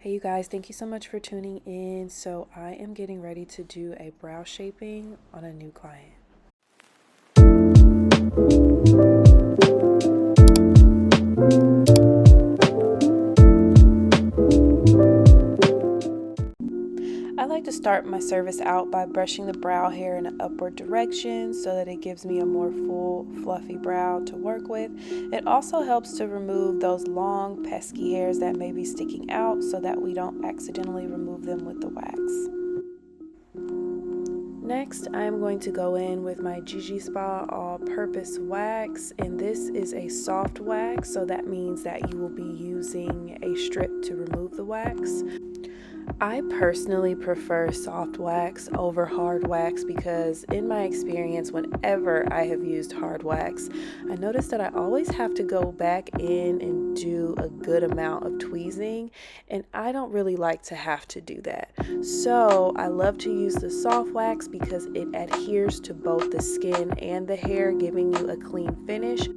Hey you guys, thank you so much for tuning in. So I am getting ready to do a brow shaping on a new client. I like to start my service out by brushing the brow hair in an upward direction so that it gives me a more full, fluffy brow to work with. It also helps to remove those long, pesky hairs that may be sticking out so that we don't accidentally remove them with the wax. Next, I am going to go in with my Gigi Spa all-purpose wax, and this is a soft wax, so that means that you will be using a strip to remove the wax. I personally prefer soft wax over hard wax because in my experience, whenever I have used hard wax, I noticed that I always have to go back in and do a good amount of tweezing, and I don't really like to have to do that. So I love to use the soft wax because it adheres to both the skin and the hair, giving you a clean finish.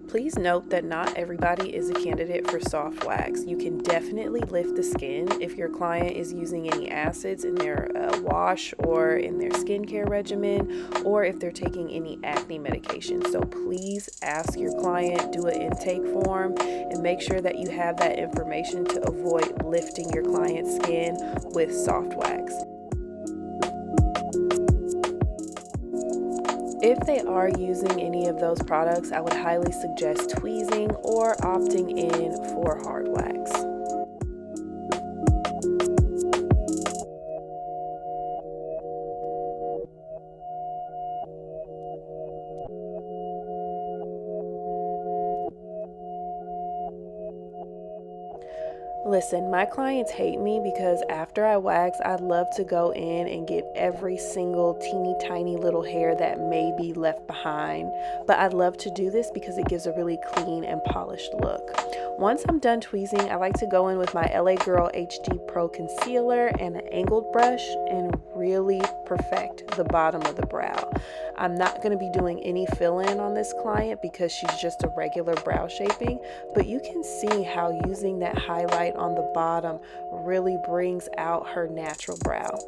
Please note that not everybody is a candidate for soft wax. You can definitely lift the skin if your client is using any acids in their wash or in their skincare regimen, or if they're taking any acne medication. So please ask your client, do an intake form, and make sure that you have that information to avoid lifting your client's skin with soft wax. If they are using any of those products, I would highly suggest tweezing or opting in for hard wax. Listen, my clients hate me because after I wax, I love to go in and get every single teeny tiny little hair that may be left behind. But I love to do this because it gives a really clean and polished look. Once I'm done tweezing, I like to go in with my LA Girl HD Pro Concealer and an angled brush and really perfect the bottom of the brow. I'm not going to be doing any fill-in on this client because she's just a regular brow shaping, but you can see how using that highlight on the bottom really brings out her natural brow.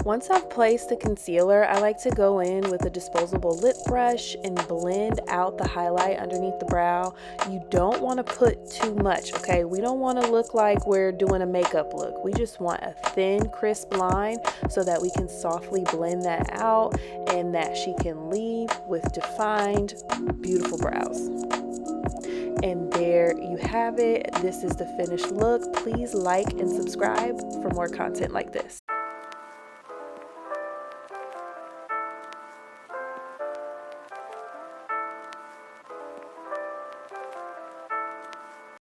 Once I've placed the concealer, I like to go in with a disposable lip brush and blend out the highlight underneath the brow. You don't want to put too much, okay? We don't want to look like we're doing a makeup look. We just want a thin, crisp line so that we can softly blend that out and that she can leave with defined, beautiful brows. And there you have it. This is the finished look. Please like and subscribe for more content like this.